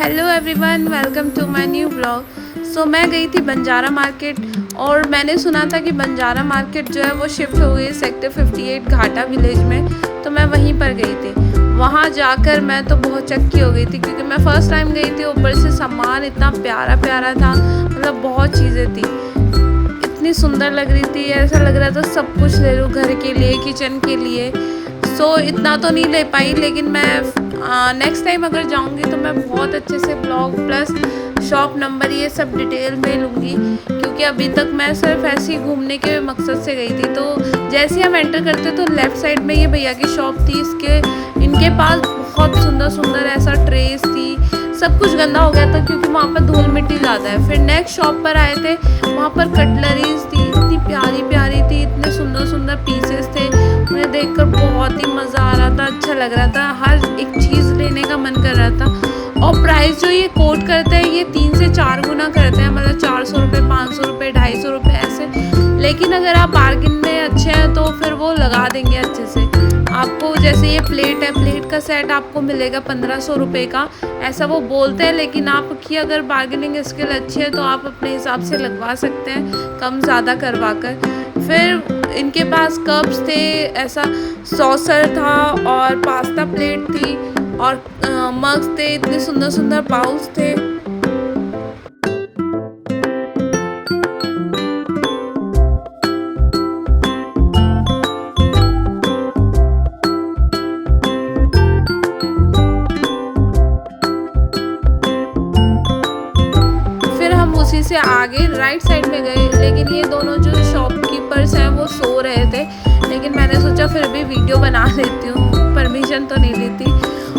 Hello everyone, welcome to my new blog. मैं गई थी बंजारा मार्केट और मैंने सुना था कि बंजारा मार्केट जो है वो शिफ्ट हो गई सेक्टर 58 घाटा विलेज में। तो मैं वहीं पर गई थी। वहाँ जाकर मैं तो बहुत चक्की हो गई थी क्योंकि मैं फ़र्स्ट टाइम गई थी। ऊपर से सामान इतना प्यारा प्यारा था, मतलब बहुत चीज़ें थी, इतनी सुंदर लग रही थी। ऐसा लग रहा था सब कुछ ले लूँ घर के लिए, किचन के लिए। इतना तो नहीं ले पाई, लेकिन मैं नेक्स्ट टाइम अगर जाऊंगी तो मैं बहुत अच्छे से ब्लॉग प्लस शॉप नंबर ये सब डिटेल में लूँगी, क्योंकि अभी तक मैं सिर्फ ऐसे ही घूमने के मकसद से गई थी। तो जैसे हम एंटर करते तो लेफ़्ट साइड में ये भैया की शॉप थी। इनके पास बहुत सुंदर सुंदर ऐसा ट्रेस थी। सब कुछ गंदा हो गया था क्योंकि वहाँ पर धूल मिट्टी ज़्यादा है। फिर नेक्स्ट शॉप पर आए थे, वहाँ पर कटलरीज थी, इतनी प्यारी प्यारी थी, इतने सुंदर सुंदर पीसेस थे। उन्हें देखकर बहुत ही मज़ा आ रहा था, अच्छा लग रहा था, हर एक चीज़ लेने का मन कर रहा था। और प्राइस जो ये कोट करते हैं ये 3 से 4 गुना करते हैं, मतलब 400 रुपये, 500 रुपये, 250 रुपये ऐसे। लेकिन अगर आप बार्गिन में अच्छे हैं तो फिर वो लगा देंगे अच्छे से आपको। जैसे ये प्लेट है, प्लेट का सेट आपको मिलेगा 1500 रुपये का, ऐसा वो बोलते हैं। लेकिन आपकी अगर बार्गेनिंग स्किल अच्छी है तो आप अपने हिसाब से लगवा सकते हैं, कम ज़्यादा करवा कर। फिर इनके पास कप्स थे, ऐसा सॉसर था और पास्ता प्लेट थी और मग्स थे, इतने सुंदर सुंदर बाउल्स थे। उसी से आगे राइट साइड में गए, लेकिन ये दोनों जो शॉपकीपर्स हैं वो सो रहे थे। लेकिन मैंने सोचा फिर भी वीडियो बना लेती हूँ, परमिशन तो नहीं ली थी।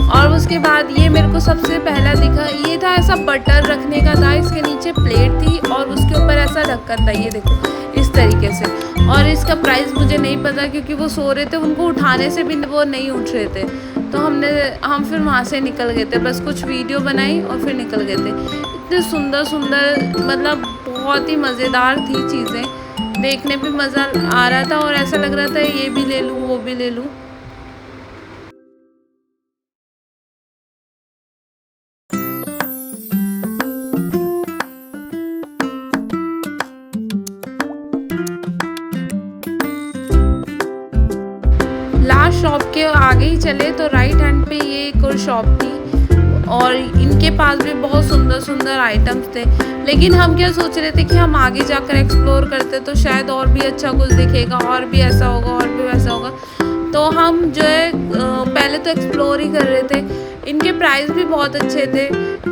और उसके बाद ये मेरे को सबसे पहला दिखा, ये था ऐसा बटर रखने का था, इसके नीचे प्लेट थी और उसके ऊपर ऐसा ढक्कन था, ये देखो इस तरीके से। और इसका प्राइस मुझे नहीं पता क्योंकि वो सो रहे थे, उनको उठाने से भी वो नहीं उठ रहे थे। तो हम फिर वहाँ से निकल गए थे, बस कुछ वीडियो बनाई और फिर निकल गए थे। इतने सुंदर सुंदर, मतलब बहुत ही मज़ेदार थी चीज़ें, देखने पे मज़ा आ रहा था और ऐसा लग रहा था ये भी ले लूँ वो भी ले लूँ। लास्ट शॉप के आगे ही चले तो राइट हैंड पे ये एक और शॉप थी और इनके पास भी बहुत सुंदर सुंदर आइटम्स थे। लेकिन हम क्या सोच रहे थे कि हम आगे जाकर एक्सप्लोर करते तो शायद और भी अच्छा कुछ दिखेगा, और भी ऐसा होगा और भी वैसा होगा। तो हम जो है पहले तो एक्सप्लोर ही कर रहे थे। इनके प्राइस भी बहुत अच्छे थे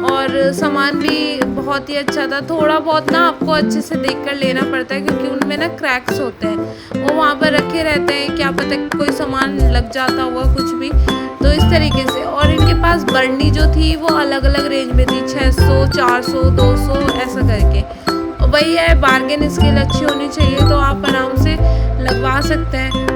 और सामान भी बहुत ही अच्छा था। थोड़ा बहुत ना आपको अच्छे से देखकर लेना पड़ता है क्योंकि उनमें ना क्रैक्स होते हैं, वो वहाँ पर रखे रहते हैं, क्या पता कोई सामान लग जाता हुआ कुछ भी। तो इस तरीके से। और इनके पास बर्नी जो थी वो अलग अलग रेंज में थी, 600, 400, 200 ऐसा करके। वही है, बार्गेन स्किल अच्छी होनी चाहिए तो आप आराम से लगवा सकते हैं।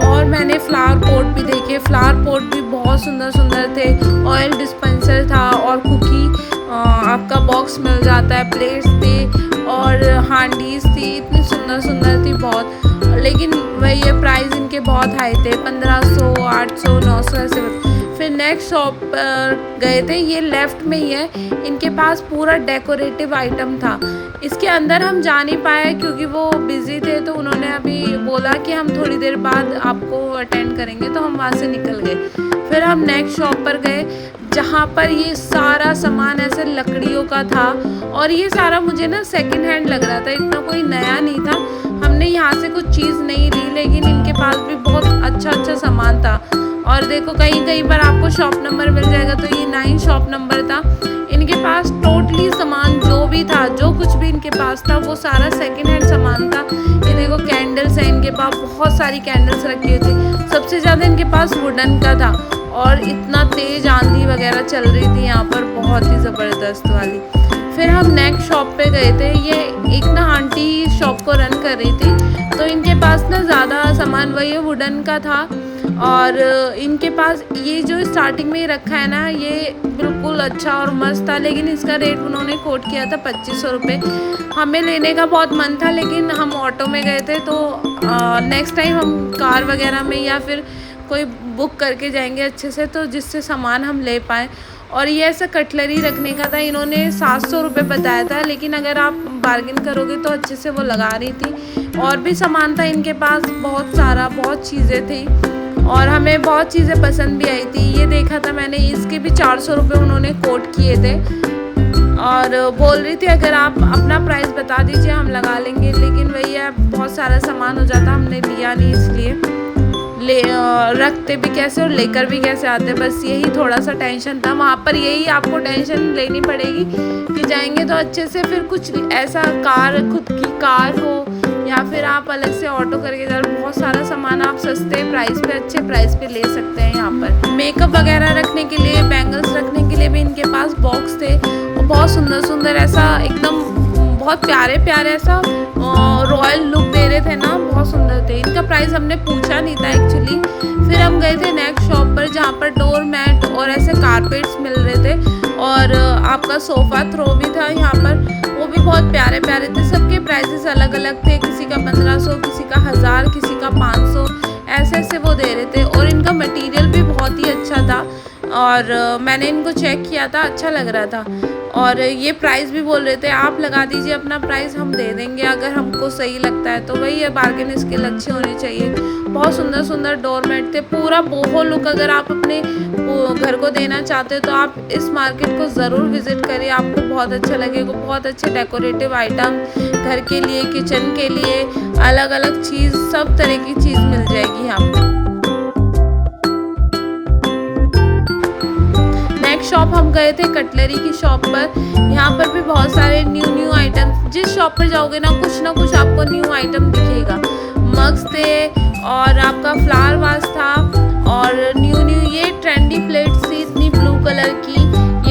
और मैंने फ्लावर पॉट भी देखे, फ्लावर पॉट भी बहुत सुंदर सुंदर थे। ऑयल डिस्पेंसर था और कुकी आपका बॉक्स मिल जाता है, प्लेट्स थी और हांडीज थी, इतनी सुंदर सुंदर थी बहुत। लेकिन वही ये प्राइस इनके बहुत हाई थे, 1500, 800, 900 ऐसे। फिर नेक्स्ट शॉप पर गए थे, ये लेफ़्ट में ही है। इनके पास पूरा डेकोरेटिव आइटम था। इसके अंदर हम जा नहीं पाए क्योंकि वो बिज़ी थे, तो उन्होंने अभी बोला कि हम थोड़ी देर बाद आपको अटेंड करेंगे, तो हम वहाँ से निकल गए। फिर हम नेक्स्ट शॉप पर गए जहाँ पर ये सारा सामान ऐसे लकड़ियों का था और ये सारा मुझे ना सेकंड हैंड लग रहा था, इतना कोई नया नहीं था। हमने यहाँ से कुछ चीज़ नहीं ली, लेकिन इनके पास भी बहुत अच्छा अच्छा सामान था। और देखो कहीं कहीं पर आपको शॉप नंबर मिल जाएगा, तो ये 9 शॉप नंबर था। इनके पास टोटली सामान जो भी था, जो कुछ भी इनके पास था वो सारा सेकंड हैंड सामान था। ये देखो कैंडल्स है इनके पास, बहुत सारी कैंडल्स रखी हुई थी। सबसे ज़्यादा इनके पास वुडन का था और इतना तेज़ आंधी वगैरह चल रही थी यहाँ पर, बहुत ही ज़बरदस्त वाली। फिर हम नेक्स्ट शॉप पे गए थे। ये एक ना आंटी शॉप को रन कर रही थी, तो इनके पास ना ज़्यादा सामान वही वुडन का था। और इनके पास ये जो स्टार्टिंग में रखा है ना, ये बिल्कुल अच्छा और मस्त था, लेकिन इसका रेट उन्होंने कोट किया था 2500 रुपये। हमें लेने का बहुत मन था लेकिन हम ऑटो में गए थे, तो नेक्स्ट टाइम हम कार वगैरह में या फिर कोई बुक करके जाएंगे अच्छे से, तो जिससे सामान हम ले पाएँ। और ये ऐसा कटलरी रखने का था, इन्होंने 700 रुपये बताया था, लेकिन अगर आप बार्गिन करोगे तो अच्छे से वो लगा रही थी। और भी सामान था इनके पास बहुत सारा, बहुत चीज़ें थी और हमें बहुत चीज़ें पसंद भी आई थी। ये देखा था मैंने, इसके भी 400 रुपये उन्होंने कोट किए थे और बोल रही थी अगर आप अपना प्राइस बता दीजिए हम लगा लेंगे, लेकिन वही है बहुत सारा सामान हो जाता, हमने लिया नहीं, इसलिए रखते भी कैसे और लेकर भी कैसे आते, बस यही थोड़ा सा टेंशन था वहाँ पर। यही आपको टेंशन लेनी पड़ेगी कि जाएंगे तो अच्छे से फिर कुछ ऐसा कार, खुद की कार हो या फिर आप अलग से ऑटो करके जाओ, बहुत सारा सामान आप सस्ते प्राइस पे, अच्छे प्राइस पे ले सकते हैं। यहाँ पर मेकअप वगैरह रखने के लिए, बैंगल्स रखने के लिए भी इनके पास बॉक्स थे और बहुत सुंदर सुंदर, ऐसा एकदम बहुत प्यारे प्यारे ऐसा रॉयल लुक दे रहे थे ना, बहुत सुंदर थे। इनका प्राइस हमने पूछा नहीं था एक्चुअली। फिर हम गए थे नेक्स्ट शॉप पर जहाँ पर डोर मैट और ऐसे कारपेट्स मिल रहे थे और आपका सोफ़ा थ्रो भी था यहाँ पर, वो भी बहुत प्यारे प्यारे थे। सबके प्राइसेस अलग अलग थे, किसी का 1500, किसी का 1000, किसी का 500, ऐसे ऐसे वो दे रहे थे। और इनका मटेरियल भी बहुत ही अच्छा था और मैंने इनको चेक किया था, अच्छा लग रहा था। और ये प्राइस भी बोल रहे थे आप लगा दीजिए अपना प्राइस, हम दे देंगे अगर हमको सही लगता है। तो वही है, बार्गेन स्किल अच्छी होनी चाहिए। बहुत सुंदर सुंदर डोरमेट थे, पूरा बोहो लुक अगर आप अपने घर को देना चाहते हो तो आप इस मार्केट को ज़रूर विज़िट करिए, आपको बहुत अच्छा लगेगा। बहुत अच्छे डेकोरेटिव आइटम घर के लिए, किचन के लिए, अलग अलग चीज़, सब तरह की चीज़ मिल जाएगी यहाँ पर। नेक्स्ट शॉप हम गए थे कटलरी की शॉप पर, यहाँ पर भी बहुत सारे न्यू आइटम, जिस शॉप पर जाओगे ना कुछ आपको न्यू आइटम दिखेगा। मग्स थे और आपका फ्लावर वास था और न्यू ये ट्रेंडी प्लेट्स थी इतनी ब्लू कलर की,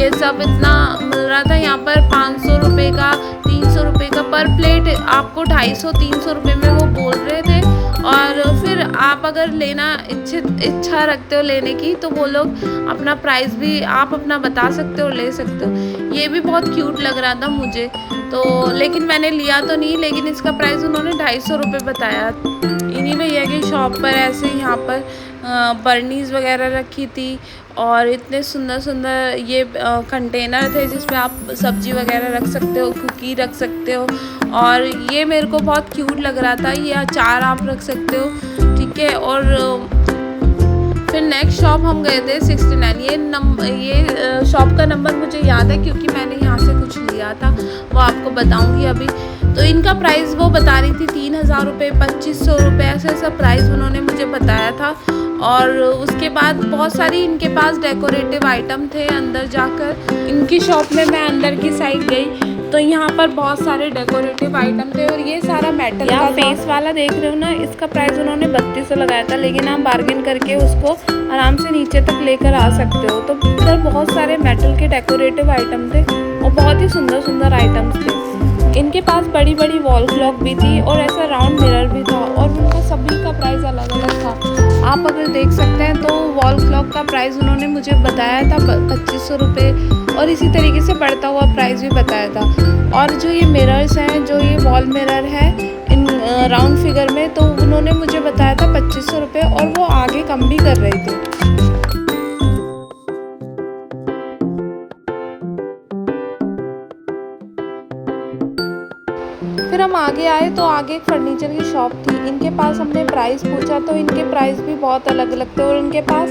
ये सब इतना मिल रहा था यहाँ पर 500 रुपये का, 300 रुपये का पर प्लेट, आपको 250-300 रुपये में वो बोल रहे थे। और फिर आप अगर लेना इच्छा रखते हो लेने की तो वो लोग अपना प्राइस भी आप अपना बता सकते हो, ले सकते हो। ये भी बहुत क्यूट लग रहा था मुझे तो, लेकिन मैंने लिया तो नहीं, लेकिन इसका प्राइस उन्होंने 250 रुपये बताया। इन्हीं भैया की शॉप पर ऐसे यहाँ पर बर्नीज़ वगैरह रखी थी और इतने सुंदर सुंदर ये कंटेनर थे जिसमें आप सब्जी वगैरह रख सकते हो, कुकी रख सकते हो। और ये मेरे को बहुत क्यूट लग रहा था, ये अचार आप रख सकते हो, ठीक है। और फिर नेक्स्ट शॉप हम गए थे 69, ये शॉप का नंबर मुझे याद है क्योंकि मैंने यहाँ से कुछ लिया था, वो आपको बताऊँगी अभी। तो इनका प्राइस वो बता रही थी 3000 रुपये, 2500 रुपये, ऐसा प्राइस उन्होंने मुझे बताया था। और उसके बाद बहुत सारी इनके पास डेकोरेटिव आइटम थे। अंदर जाकर इनकी शॉप में मैं अंदर की साइड गई तो यहाँ पर बहुत सारे डेकोरेटिव आइटम थे और ये सारा मेटल का फेस वाला देख रहे हो ना, इसका प्राइस उन्होंने 3200 लगाया था, लेकिन आप बार्गेन करके उसको आराम से नीचे तक लेकर आ सकते हो। तो इधर बहुत सारे मेटल के डेकोरेटिव आइटम थे और बहुत ही सुंदर सुंदर आइटम्स थे। इनके पास बड़ी बड़ी वॉल क्लॉक भी थी और ऐसा राउंड मिरर भी था और उनका सभी का प्राइस अलग अलग था। आप अगर देख सकते हैं तो वॉल क्लॉक का प्राइस उन्होंने मुझे बताया था 2500 रुपये और इसी तरीके से बढ़ता हुआ प्राइस भी बताया था। और जो ये मिरर्स हैं, जो ये वॉल मिरर है इन राउंड फिगर में, तो उन्होंने मुझे बताया था 2500 रुपये और वो आगे कम भी कर रहे थे। फिर हम आगे आए तो आगे एक फर्नीचर की शॉप थी। इनके पास हमने प्राइस पूछा तो इनके प्राइस भी बहुत अलग अलग थे और इनके पास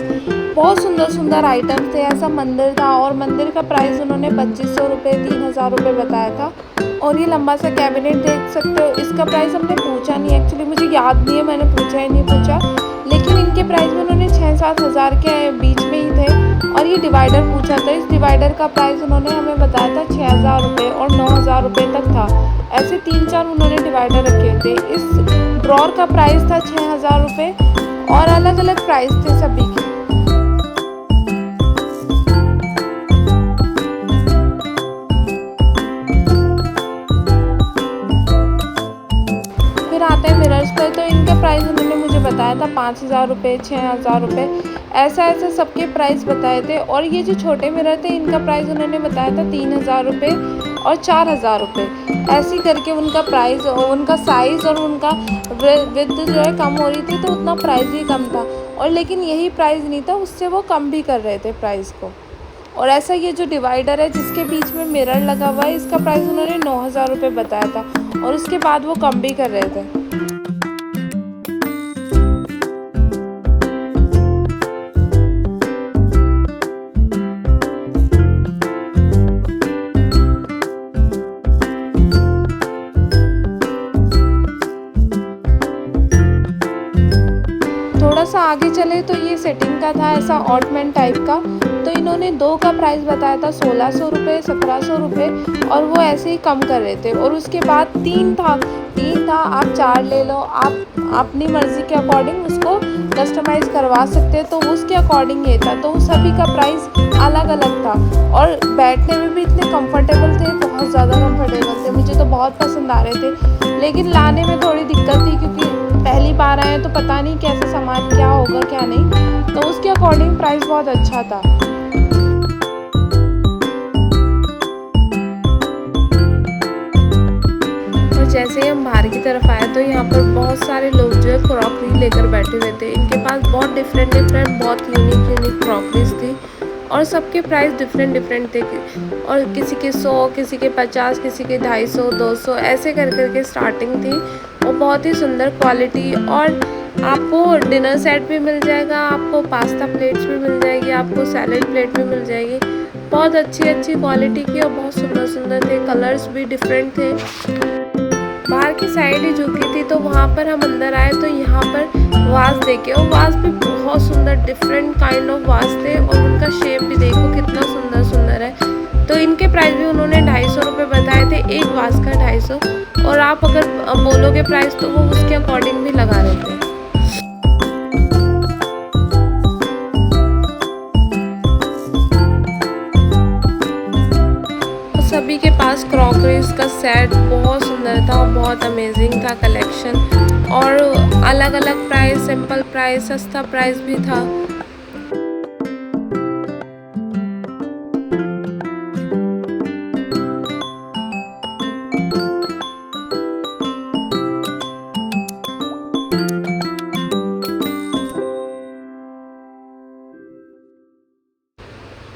बहुत सुंदर सुंदर आइटम्स थे। ऐसा मंदिर था और मंदिर का प्राइस उन्होंने 2500 रुपये, 3000 रुपये बताया था। और ये लंबा सा कैबिनेट देख सकते हो, इसका प्राइस हमने पूछा नहीं, एक्चुअली मुझे याद नहीं है, मैंने पूछा ही नहीं पूछा, लेकिन इनके प्राइस में उन्होंने 6-7 हज़ार के बीच में ही थे। और ये डिवाइडर पूछा था, इस डिवाइडर का प्राइस उन्होंने हमें बताया था 6000 रुपये और 9000 रुपये तक था। ऐसे 3-4 उन्होंने डिवाइडर रखे थे। इस ड्रॉर का प्राइस था 6000 रुपये और अलग अलग प्राइस थे सभी के। फिर आते हैं मिरर्स पर, तो इनका प्राइस उन्होंने मुझे बताया था 5000 रुपये, 6000 रुपये, ऐसा सबके प्राइस बताए थे। और ये जो छोटे मिरर थे इनका प्राइस उन्होंने बताया था 3000 रुपये और 4000 रुपये। ऐसे करके उनका प्राइस, उनका साइज़ और उनका विड्थ जो है कम हो रही थी तो उतना प्राइस ही कम था। और लेकिन यही प्राइस नहीं था, उससे वो कम भी कर रहे थे प्राइस को। और ऐसा ये जो डिवाइडर है जिसके बीच में मिरर लगा हुआ है, इसका प्राइस उन्होंने 9,000 रुपये बताया था और उसके बाद वो कम भी कर रहे थे। थोड़ा सा आगे चले तो ये सेटिंग का था, ऐसा ऑटमैन टाइप का। तो इन्होंने 2 का प्राइस बताया था 1600 रुपये, 1700 रुपये, और वो ऐसे ही कम कर रहे थे। और उसके बाद 3 था, आप 4 ले लो, आप अपनी मर्ज़ी के अकॉर्डिंग उसको कस्टमाइज़ करवा सकते हैं। तो उसके अकॉर्डिंग ये था, तो सभी का प्राइस अलग अलग था और बैठने में भी इतने कंफर्टेबल थे, बहुत ज़्यादा कंफर्टेबल थे। मुझे तो बहुत पसंद आ रहे थे, लेकिन लाने में थोड़ी दिक्कत थी क्योंकि पहली बार आए तो पता नहीं कैसा सामान क्या होगा क्या नहीं। तो उसके अकॉर्डिंग प्राइस बहुत अच्छा था। और जैसे ही हम बाहर की तरफ आए तो यहाँ पर बहुत सारे लोग जो है क्रॉकरी लेकर बैठे हुए थे। इनके पास बहुत डिफरेंट बहुत यूनिक क्रॉकरीज थी और सबके प्राइस डिफरेंट थे। और किसी के 100, किसी के 50, किसी के 250, 200 ऐसे कर स्टार्टिंग थी। और बहुत ही सुंदर क्वालिटी, और आपको डिनर सेट भी मिल जाएगा, आपको पास्ता प्लेट्स भी मिल जाएगी, आपको सैलेड प्लेट भी मिल जाएगी। बहुत अच्छी क्वालिटी की और बहुत सुंदर थे। कलर्स भी डिफरेंट थे। बाहर की साइड ही झुकी थी तो वहाँ पर हम अंदर आए तो यहाँ पर वाज देखे, और वाज भी बहुत सुंदर डिफरेंट काइंड ऑफ वाज थे। और उनका शेप भी देखो कितना सुंदर है। तो इनके प्राइस भी उन्होंने 250 रुपये बताए थे, एक वाज का 250। और आप अगर बोलोगे प्राइस तो वो उसके अकॉर्डिंग भी लगा रहे थे। सभी के पास क्रॉकरीज का सेट बहुत सुंदर था, बहुत अमेजिंग था कलेक्शन। और अलग अलग प्राइस, सिंपल प्राइस, सस्ता प्राइस भी था।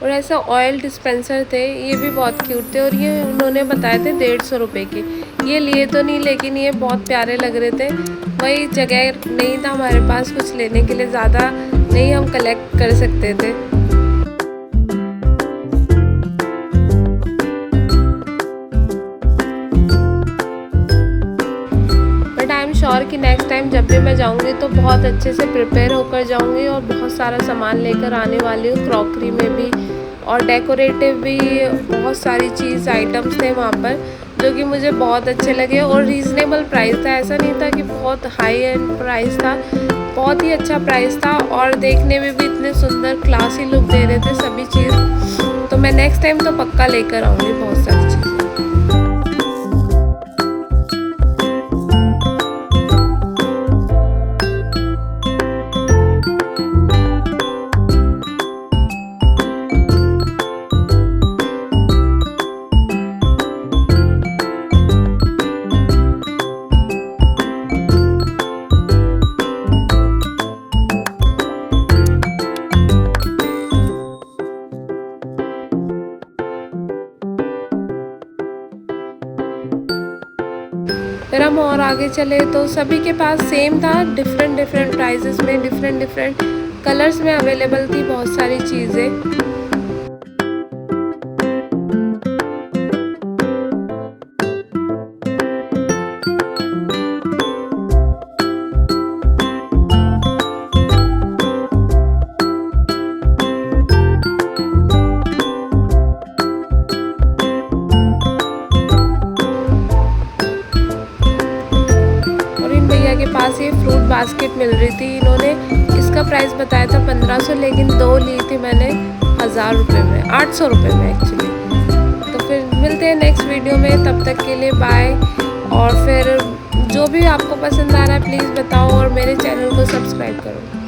और ऐसा ऑयल डिस्पेंसर थे, ये भी बहुत क्यूट थे और ये उन्होंने बताए थे 150 रुपये के। ये लिए तो नहीं, लेकिन ये बहुत प्यारे लग रहे थे। वही जगह नहीं था हमारे पास कुछ लेने के लिए, ज़्यादा नहीं हम कलेक्ट कर सकते थे। बट आई एम श्योर कि नेक्स्ट टाइम जब भी मैं जाऊँगी तो बहुत अच्छे से प्रिपेयर होकर जाऊँगी और बहुत सारा सामान लेकर आने वाली हूँ। क्रॉकरी में भी और डेकोरेटिव भी बहुत सारी चीज़ आइटम्स थे वहाँ पर, जो कि मुझे बहुत अच्छे लगे और रीज़नेबल प्राइस था। ऐसा नहीं था कि बहुत हाई एंड प्राइस था, बहुत ही अच्छा प्राइस था। और देखने में भी इतने सुंदर क्लासी लुक दे रहे थे सभी चीज़। तो मैं नेक्स्ट टाइम तो पक्का लेकर आऊँगी बहुत सारी चीज़। फिर हम और आगे चले तो सभी के पास सेम था, डिफरेंट प्राइसेस में, डिफरेंट कलर्स में अवेलेबल थी बहुत सारी चीज़ें। के पास ये फ्रूट बास्केट मिल रही थी। इन्होंने इसका प्राइस बताया था 1500, लेकिन 2 ली थी मैंने 1000 रुपये में, 800 रुपये में एक्चुअली। तो फिर मिलते हैं नेक्स्ट वीडियो में, तब तक के लिए बाय। और फिर जो भी आपको पसंद आ रहा है प्लीज़ बताओ और मेरे चैनल को सब्सक्राइब करो।